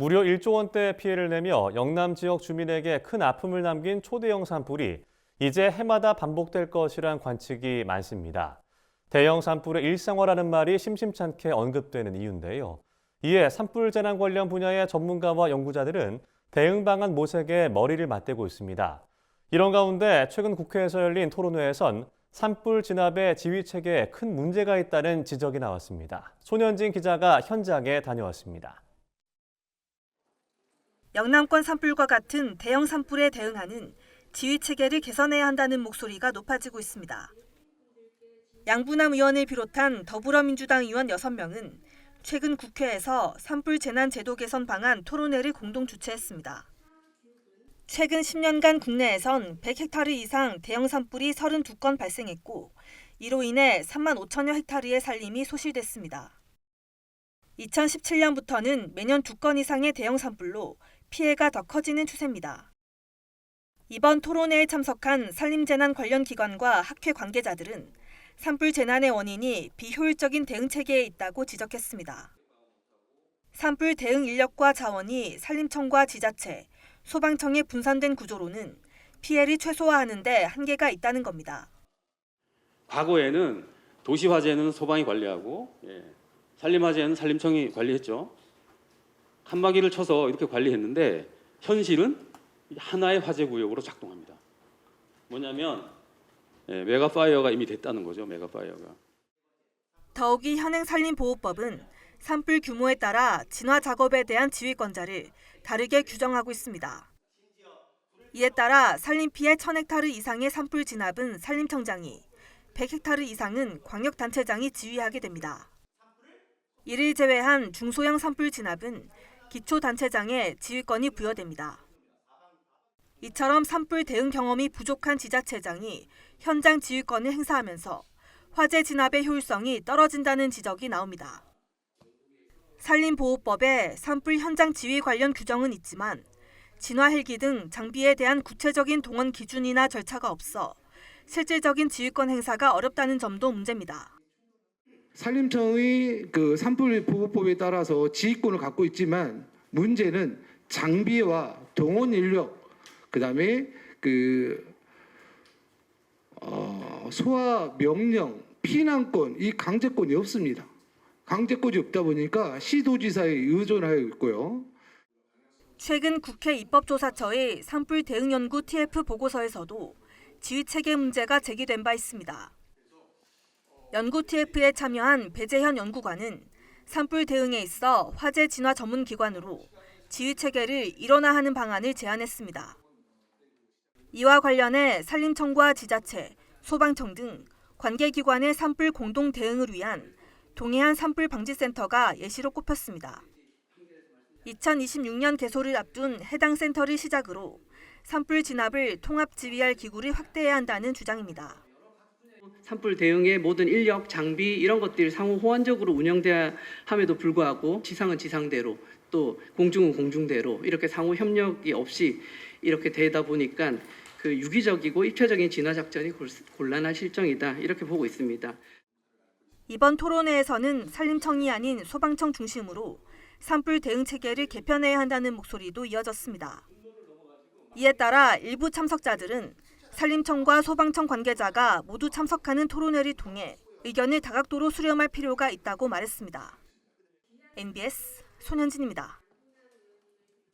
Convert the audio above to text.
무려 1조 원대 피해를 내며 영남 지역 주민에게 큰 아픔을 남긴 초대형 산불이 이제 해마다 반복될 것이란 관측이 많습니다. 대형 산불의 일상화라는 말이 심심찮게 언급되는 이유인데요. 이에 산불 재난 관련 분야의 전문가와 연구자들은 대응 방안 모색에 머리를 맞대고 있습니다. 이런 가운데 최근 국회에서 열린 토론회에선 산불 진압의 지휘 체계에 큰 문제가 있다는 지적이 나왔습니다. 손현진 기자가 현장에 다녀왔습니다. 영남권 산불과 같은 대형 산불에 대응하는 지휘 체계를 개선해야 한다는 목소리가 높아지고 있습니다. 양부남 의원을 비롯한 더불어민주당 의원 6명은 최근 국회에서 산불 재난 제도 개선 방안 토론회를 공동 주최했습니다. 최근 10년간 국내에선 100헥타르 이상 대형 산불이 32건 발생했고 이로 인해 3만 5천여 헥타르의 산림이 소실됐습니다. 2017년부터는 매년 2건 이상의 대형 산불로 피해가 더 커지는 추세입니다. 이번 토론회에 참석한 산림재난 관련 기관과 학회 관계자들은 산불 재난의 원인이 비효율적인 대응 체계에 있다고 지적했습니다. 산불 대응 인력과 자원이 산림청과 지자체, 소방청에 분산된 구조로는 피해를 최소화하는 데 한계가 있다는 겁니다. 과거에는 도시화재는 소방이 관리하고 산림화재는 산림청이 관리했죠. 칸막이를 쳐서 이렇게 관리했는데 현실은 하나의 화재 구역으로 작동합니다. 뭐냐면 메가파이어가 이미 됐다는 거죠. 메가파이어가. 더욱이 현행 산림보호법은 산불 규모에 따라 진화 작업에 대한 지휘권자를 다르게 규정하고 있습니다. 이에 따라 산림 피해 1000헥타르 이상의 산불 진압은 산림청장이, 100헥타르 이상은 광역단체장이 지휘하게 됩니다. 이를 제외한 중소형 산불 진압은 기초단체장에 지휘권이 부여됩니다. 이처럼 산불 대응 경험이 부족한 지자체장이 현장 지휘권을 행사하면서 화재 진압의 효율성이 떨어진다는 지적이 나옵니다. 산림보호법에 산불 현장 지휘 관련 규정은 있지만 진화 헬기 등 장비에 대한 구체적인 동원 기준이나 절차가 없어 실질적인 지휘권 행사가 어렵다는 점도 문제입니다. 산림청의 산불보호법에 따라서 지휘권을 갖고 있지만 문제는 장비와 동원 인력, 그다음에 소화 명령, 피난권, 이 강제권이 없습니다. 강제권이 없다 보니까 시도지사에 의존하고 있고요. 최근 국회 입법조사처의 산불 대응 연구 TF 보고서에서도 지휘 체계 문제가 제기된 바 있습니다. 연구 TF에 참여한 배재현 연구관은 산불 대응에 있어 화재 진화 전문 기관으로 지휘 체계를 일원화하는 방안을 제안했습니다. 이와 관련해 산림청과 지자체, 소방청 등 관계기관의 산불 공동 대응을 위한 동해안 산불 방지센터가 예시로 꼽혔습니다. 2026년 개소를 앞둔 해당 센터를 시작으로 산불 진압을 통합 지휘할 기구를 확대해야 한다는 주장입니다. 산불 대응의 모든 인력, 장비 이런 것들이 상호 호환적으로 운영돼야 함에도 불구하고 지상은 지상대로 또 공중은 공중대로 이렇게 상호 협력이 없이 이렇게 되다 보니까 유기적이고 입체적인 진화 작전이 곤란한 실정이다 이렇게 보고 있습니다. 이번 토론회에서는 산림청이 아닌 소방청 중심으로 산불 대응 체계를 개편해야 한다는 목소리도 이어졌습니다. 이에 따라 일부 참석자들은 산림청과 소방청 관계자가 모두 참석하는 토론회를 통해 의견을 다각도로 수렴할 필요가 있다고 말했습니다. MBS 손현진입니다.